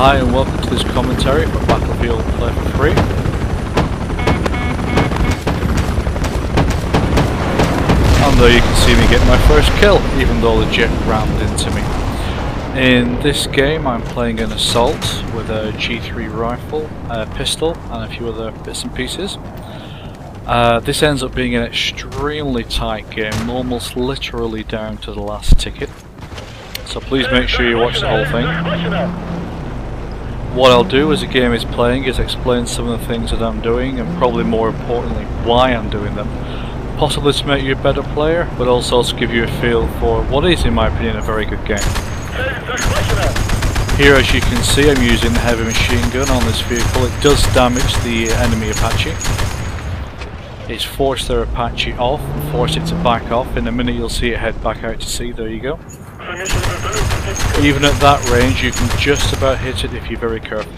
Hi and welcome to this commentary for Battlefield Play4Free. And there you can see me get my first kill, even though the jet rammed into me. In this game I'm playing an assault with a G3 rifle, a pistol and a few other bits and pieces. This ends up being an extremely tight game, almost literally down to the last ticket. So please make sure you watch the whole thing. What I'll do as the game is playing is explain some of the things that I'm doing, and probably more importantly why I'm doing them. Possibly to make you a better player, but also to give you a feel for what is, in my opinion, a very good game. Here, as you can see, I'm using the heavy machine gun on this vehicle. It does damage the enemy Apache. It's forced their Apache off and forced it to back off. In a minute you'll see it head back out to sea. There you go. Even at that range you can just about hit it if you're very careful.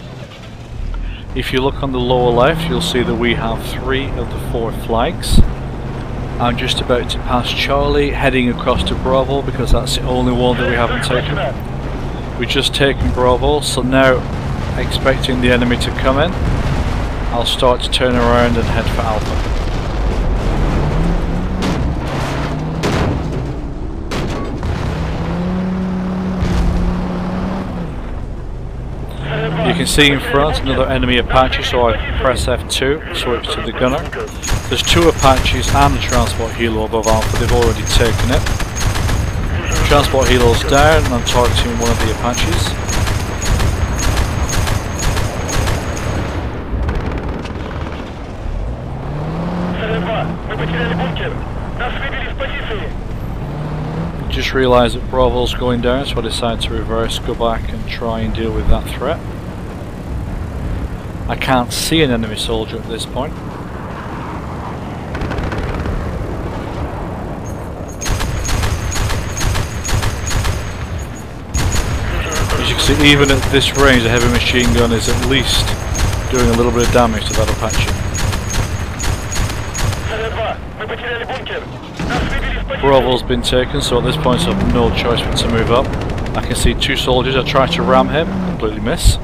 If you look on the lower left you'll see that we have 3 of the 4 flags. I'm just about to pass Charlie, heading across to Bravo because that's the only one that we haven't taken. We've just taken Bravo, so now expecting the enemy to come in, I'll start to turn around and head for Alpha. You can see in front another enemy Apache, so I press F2, switch to the gunner. There's 2 Apaches and a transport helo above Alpha, they've already taken it. Transport helo's down and I'm targeting one of the Apaches. Just realised that Bravo's going down, so I decided to reverse, go back and try and deal with that threat. I can't see an enemy soldier at this point. As you can see, even at this range the heavy machine gun is at least doing a little bit of damage to that Apache. Bravo's been taken, so at this point I have no choice but to move up. I can see 2 soldiers. I try to ram him, completely miss.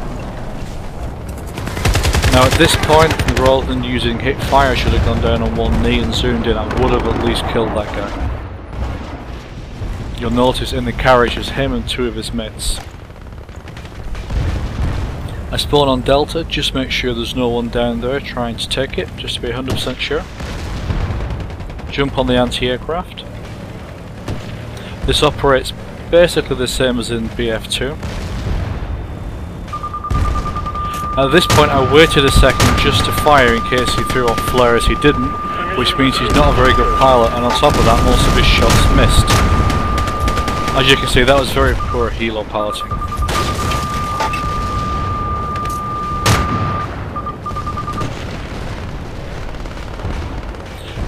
Now at this point, rather than using hip fire, I should have gone down on one knee and zoomed in. I would have at least killed that guy. You'll notice in the carriage is him and 2 of his mates. I spawn on Delta, just make sure there's no one down there trying to take it, just to be 100% sure. Jump on the anti-aircraft. This operates basically the same as in BF2. At this point I waited a second just to fire in case he threw off flares. He didn't, which means he's not a very good pilot, and on top of that most of his shots missed. As you can see, that was very poor helo piloting.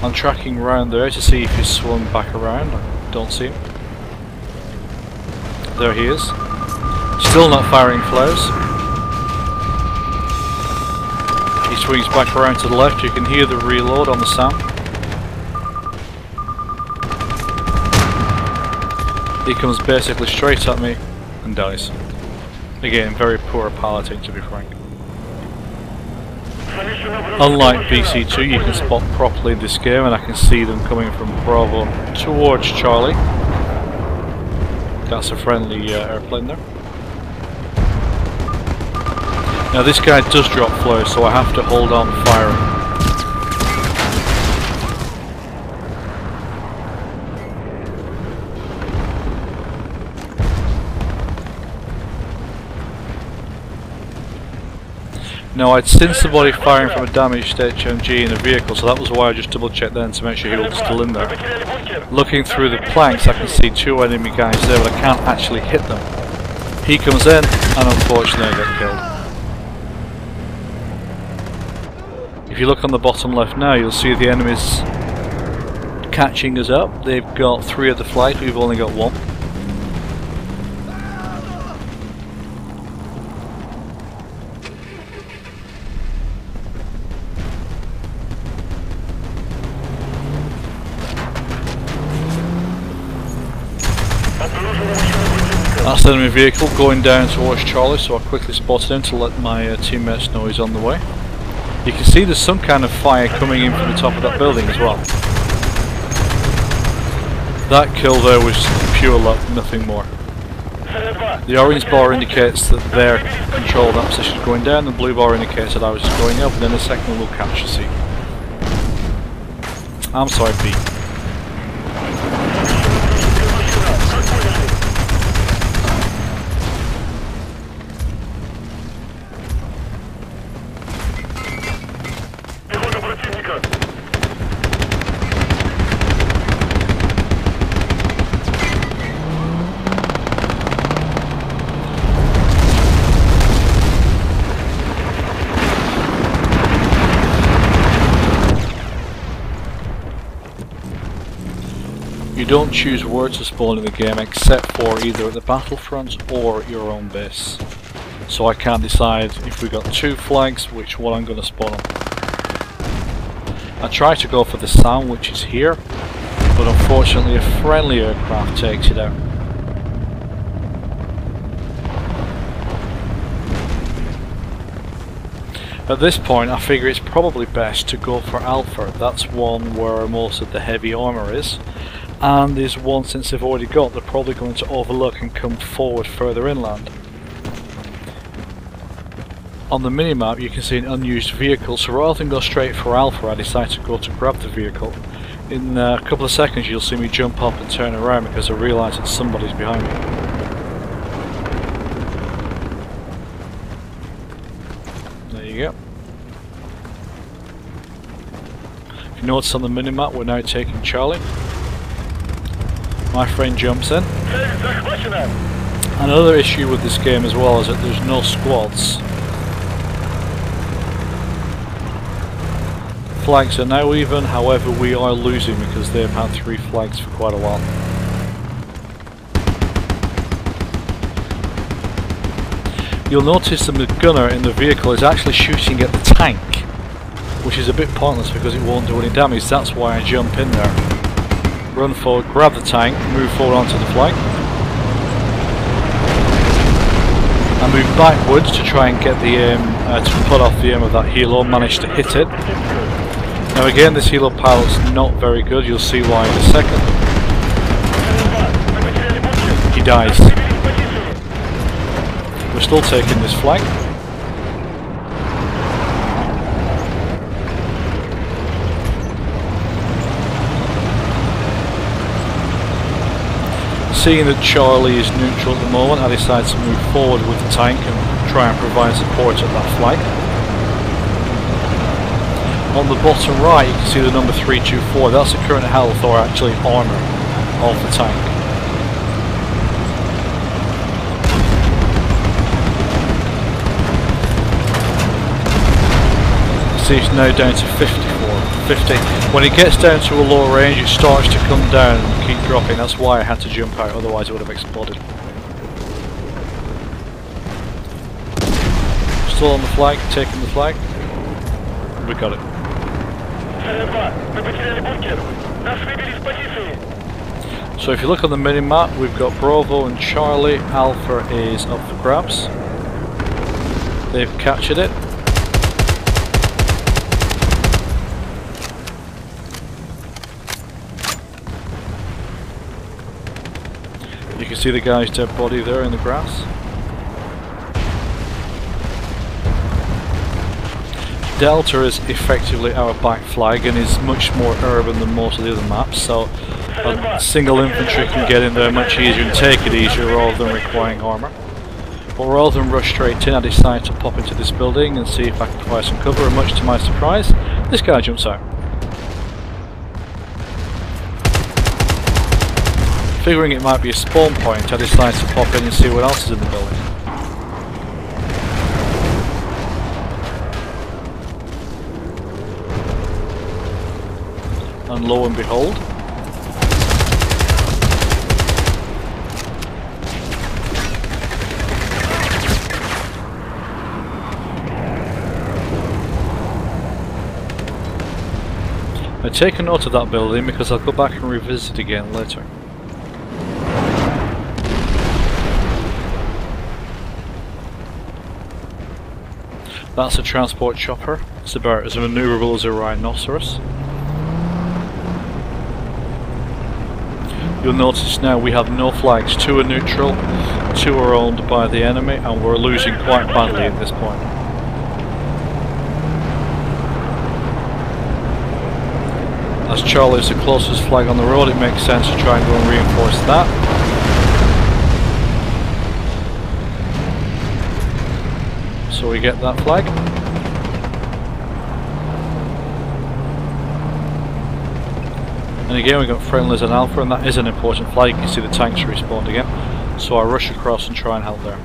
I'm tracking round there to see if he's swung back around. I don't see him. There he is. Still not firing flares. He swings back around to the left. You can hear the reload on the sound. He comes basically straight at me and dies. Again, very poor piloting, to be frank. Unlike BC2, you can spot properly in this game, and I can see them coming from Bravo towards Charlie. That's a friendly airplane there. Now this guy does drop flares, so I have to hold on firing. Now I'd seen somebody firing from a damaged HMG in a vehicle, so that was why I just double checked then to make sure he was still in there. Looking through the planks I can see 2 enemy guys there, but I can't actually hit them. He comes in and unfortunately I get killed. If you look on the bottom left now you'll see the enemies catching us up. They've got 3 of the flags, we've only got 1. That's the enemy vehicle going down towards Charlie, so I quickly spotted him to let my teammates know he's on the way. You can see there's some kind of fire coming in from the top of that building as well. That kill there was pure luck, nothing more. The orange bar indicates that their control of that position is going down, the blue bar indicates that I was just going up, and then the second will capture C. I'm sorry, B. You don't choose where to spawn in the game except for either at the battlefront or your own base. So I can't decide if we got 2 flags which one I'm going to spawn on. I try to go for the sound which is here, but unfortunately a friendly aircraft takes it out. At this point I figure it's probably best to go for Alpha. That's one where most of the heavy armour is. And is one, since they've already got, they're probably going to overlook and come forward further inland. On the minimap you can see an unused vehicle, so rather than go straight for Alpha I decided to go to grab the vehicle. In a couple of seconds you'll see me jump up and turn around because I realise that somebody's behind me. There you go. If you notice on the minimap we're now taking Charlie. My friend jumps in. Another issue with this game as well is that there's no squads. Flags are now even, however we are losing because they've had 3 flags for quite a while. You'll notice that the gunner in the vehicle is actually shooting at the tank, which is a bit pointless because it won't do any damage. That's why I jump in there. Run forward, grab the tank, move forward onto the flag. And move backwards to try and get the aim, to put off the aim of that helo, manage to hit it. Now again, this helo pilot's not very good, you'll see why in a second. He dies. We're still taking this flag. Seeing that Charlie is neutral at the moment, I decide to move forward with the tank and try and provide support at that flag. On the bottom right you can see the number 324, that's the current health or actually armour of the tank. See it's now down to 50. When it gets down to a lower range it starts to come down and keep dropping, that's why I had to jump out, otherwise it would have exploded. Still on the flag, taking the flag. We got it. So if you look on the minimap we've got Bravo and Charlie, Alpha is up for grabs. They've captured it. You can see the guy's dead body there in the grass. Delta is effectively our back flag and is much more urban than most of the other maps, so a single infantry can get in there much easier and take it easier rather than requiring armour. But rather than rush straight in I decided to pop into this building and see if I can provide some cover, and much to my surprise this guy jumps out. Figuring it might be a spawn point, I decided to pop in and see what else is in the building. And lo and behold, I take a note of that building because I'll go back and revisit it again later. That's a transport chopper. It's about as manoeuvrable as a rhinoceros. You'll notice now we have no flags. 2 are neutral, 2 are owned by the enemy, and we're losing quite badly at this point. As Charlie is the closest flag on the road, it makes sense to try and go and reinforce that. So we get that flag. And again we've got friendlies and Alpha, and that is an important flag. You can see the tanks respawned again. So I rush across and try and help there.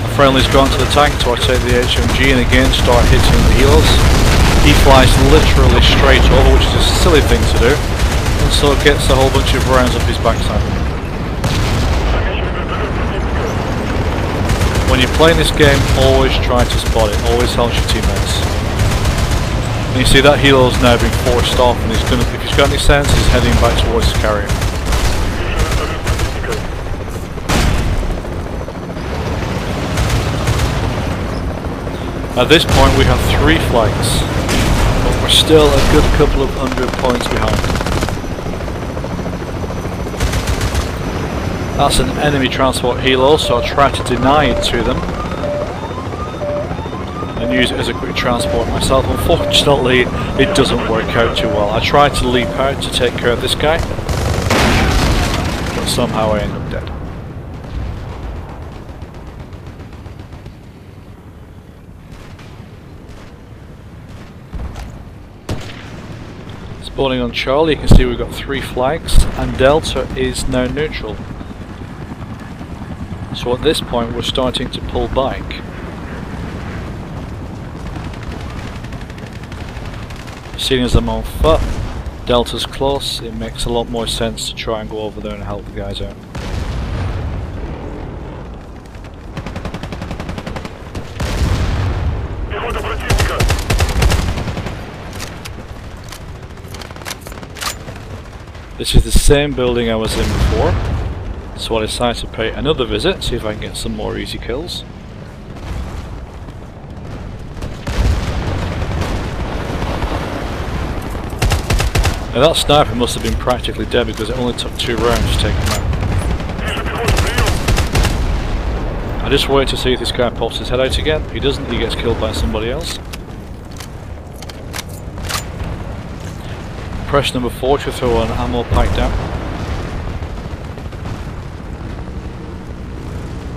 A friendly's gone to the tank, so I take the HMG and again start hitting the helos. He flies literally straight over, which is a silly thing to do, and so gets a whole bunch of rounds up his backside. When you're playing this game, always try to spot it, always helps your teammates. And you see that helo's now been forced off, and he's gonna, if he's got any sense, he's heading back towards his carrier. At this point we have 3 flags, but we're still a good couple of 100 points behind. That's an enemy transport helo, so I'll try to deny it to them and use it as a quick transport myself. Unfortunately, it doesn't work out too well. I tried to leap out to take care of this guy, but somehow I end up dead. Spawning on Charlie, you can see we've got 3 flags, and Delta is now neutral. So at this point we're starting to pull back. Seeing as I'm on foot, Delta's close, it makes a lot more sense to try and go over there and help the guys out. This is the same building I was in before, so I decided to pay another visit, see if I can get some more easy kills. Now that sniper must have been practically dead because it only took 2 rounds to take him out. I just wait to see if this guy pops his head out again. If he doesn't, he gets killed by somebody else. Press number 4 to throw an ammo pack down.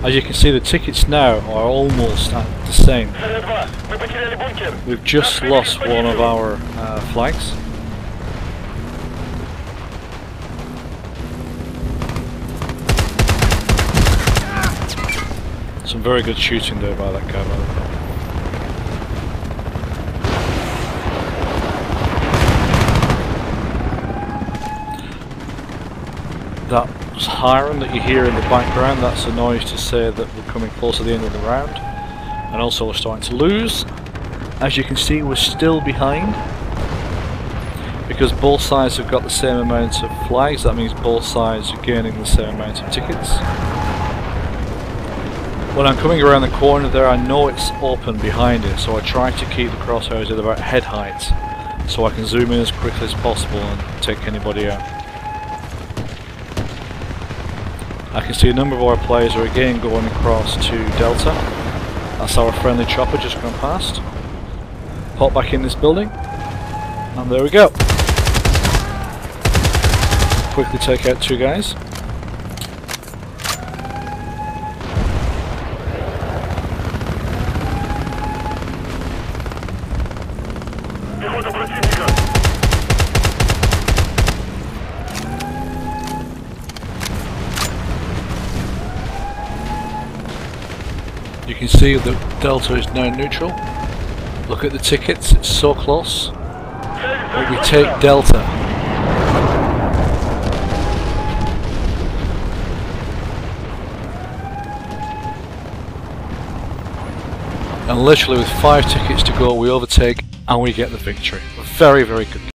As you can see, the tickets now are almost at the same. We've just lost one of our flags. Some very good shooting there by that guy, by the way. That siren that you hear in the background, that's a noise to say that we're coming close to the end of the round. And also we're starting to lose. As you can see, we're still behind. Because both sides have got the same amount of flags, that means both sides are gaining the same amount of tickets. When I'm coming around the corner there, I know it's open behind it, so I try to keep the crosshairs at about head height, so I can zoom in as quickly as possible and take anybody out. I can see a number of our players are again going across to Delta. That's our friendly chopper just gone past. Pop back in this building, and there we go. Quickly take out 2 guys. You can see that Delta is now neutral. Look at the tickets, it's so close. But we take Delta. And literally with 5 tickets to go, we overtake and we get the victory. Very, very good.